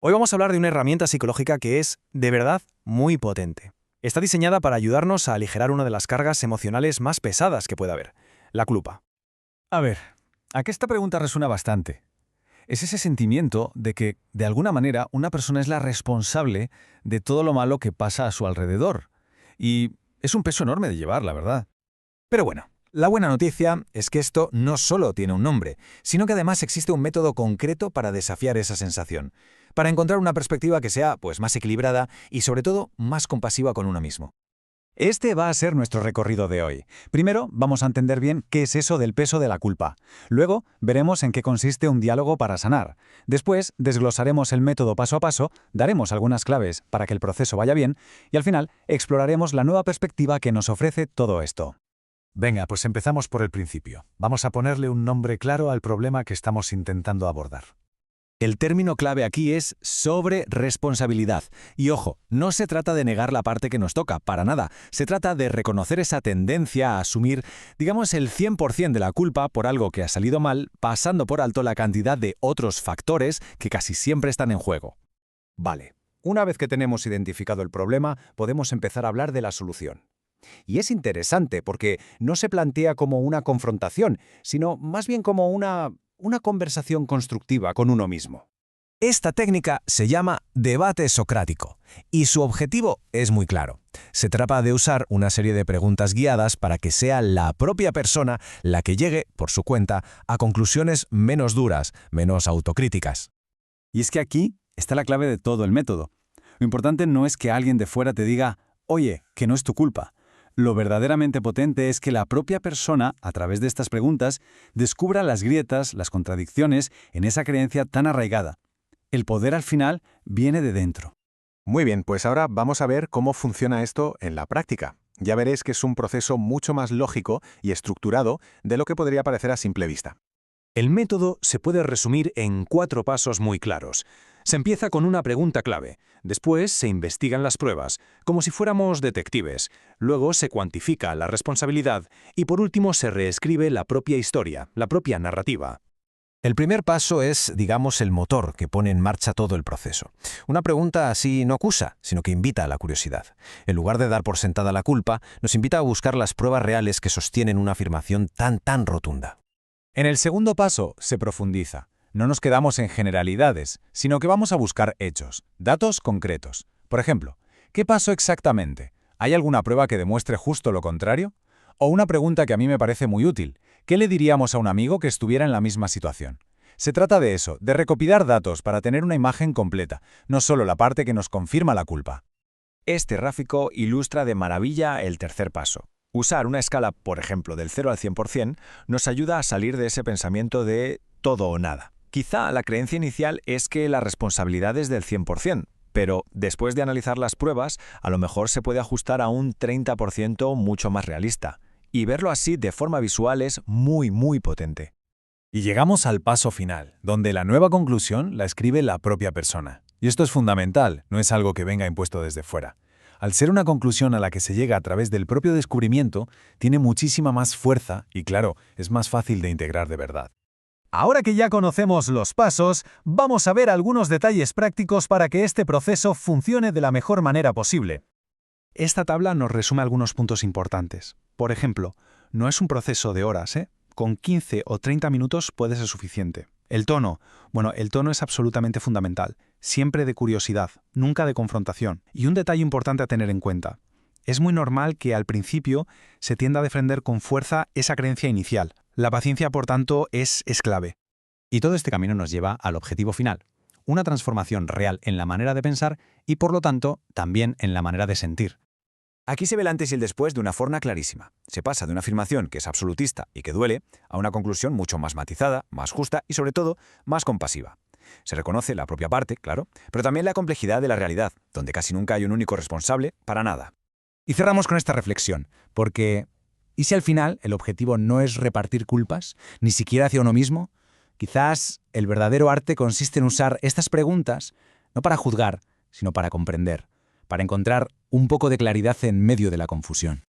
Hoy vamos a hablar de una herramienta psicológica que es, de verdad, muy potente. Está diseñada para ayudarnos a aligerar una de las cargas emocionales más pesadas que pueda haber, la culpa. A ver, aquí esta pregunta resuena bastante. Es ese sentimiento de que, de alguna manera, una persona es la responsable de todo lo malo que pasa a su alrededor. Y es un peso enorme de llevar, la verdad. Pero bueno, la buena noticia es que esto no solo tiene un nombre, sino que además existe un método concreto para desafiar esa sensación, para encontrar una perspectiva que sea más equilibrada y sobre todo más compasiva con uno mismo. Este va a ser nuestro recorrido de hoy. Primero, vamos a entender bien qué es eso del peso de la culpa. Luego, veremos en qué consiste un diálogo para sanar. Después, desglosaremos el método paso a paso, daremos algunas claves para que el proceso vaya bien y al final exploraremos la nueva perspectiva que nos ofrece todo esto. Venga, pues empezamos por el principio. Vamos a ponerle un nombre claro al problema que estamos intentando abordar. El término clave aquí es sobreresponsabilidad. Y ojo, no se trata de negar la parte que nos toca, para nada. Se trata de reconocer esa tendencia a asumir, digamos, el 100% de la culpa por algo que ha salido mal, pasando por alto la cantidad de otros factores que casi siempre están en juego. Vale, una vez que tenemos identificado el problema, podemos empezar a hablar de la solución. Y es interesante porque no se plantea como una confrontación, sino más bien como una conversación constructiva con uno mismo. Esta técnica se llama debate socrático y su objetivo es muy claro. Se trata de usar una serie de preguntas guiadas para que sea la propia persona la que llegue, por su cuenta, a conclusiones menos duras, menos autocríticas. Y es que aquí está la clave de todo el método. Lo importante no es que alguien de fuera te diga, oye, que no es tu culpa. Lo verdaderamente potente es que la propia persona, a través de estas preguntas, descubra las grietas, las contradicciones en esa creencia tan arraigada. El poder al final viene de dentro. Muy bien, pues ahora vamos a ver cómo funciona esto en la práctica. Ya veréis que es un proceso mucho más lógico y estructurado de lo que podría parecer a simple vista. El método se puede resumir en 4 pasos muy claros. Se empieza con una pregunta clave. Después se investigan las pruebas, como si fuéramos detectives. Luego se cuantifica la responsabilidad y por último se reescribe la propia historia, la propia narrativa. El primer paso es, digamos, el motor que pone en marcha todo el proceso. Una pregunta así no acusa, sino que invita a la curiosidad. En lugar de dar por sentada la culpa, nos invita a buscar las pruebas reales que sostienen una afirmación tan rotunda. En el segundo paso se profundiza. No nos quedamos en generalidades, sino que vamos a buscar hechos, datos concretos. Por ejemplo, ¿qué pasó exactamente? ¿Hay alguna prueba que demuestre justo lo contrario? O una pregunta que a mí me parece muy útil. ¿Qué le diríamos a un amigo que estuviera en la misma situación? Se trata de eso, de recopilar datos para tener una imagen completa, no solo la parte que nos confirma la culpa. Este gráfico ilustra de maravilla el tercer paso. Usar una escala, por ejemplo, del 0 al 100%, nos ayuda a salir de ese pensamiento de todo o nada. Quizá la creencia inicial es que la responsabilidad es del 100%, pero después de analizar las pruebas, a lo mejor se puede ajustar a un 30% mucho más realista. Y verlo así de forma visual es muy potente. Y llegamos al paso final, donde la nueva conclusión la escribe la propia persona. Y esto es fundamental, no es algo que venga impuesto desde fuera. Al ser una conclusión a la que se llega a través del propio descubrimiento, tiene muchísima más fuerza y, claro, es más fácil de integrar de verdad. Ahora que ya conocemos los pasos, vamos a ver algunos detalles prácticos para que este proceso funcione de la mejor manera posible. Esta tabla nos resume algunos puntos importantes. Por ejemplo, no es un proceso de horas, ¿eh? Con 15 o 30 minutos puede ser suficiente. El tono. Bueno, el tono es absolutamente fundamental. Siempre de curiosidad, nunca de confrontación. Y un detalle importante a tener en cuenta. Es muy normal que al principio se tienda a defender con fuerza esa creencia inicial. La paciencia, por tanto, es clave. Y todo este camino nos lleva al objetivo final. Una transformación real en la manera de pensar y, por lo tanto, también en la manera de sentir. Aquí se ve el antes y el después de una forma clarísima. Se pasa de una afirmación que es absolutista y que duele a una conclusión mucho más matizada, más justa y, sobre todo, más compasiva. Se reconoce la propia parte, claro, pero también la complejidad de la realidad, donde casi nunca hay un único responsable para nada. Y cerramos con esta reflexión, porque ¿y si al final el objetivo no es repartir culpas, ni siquiera hacia uno mismo? Quizás el verdadero arte consiste en usar estas preguntas no para juzgar, sino para comprender, para encontrar un poco de claridad en medio de la confusión.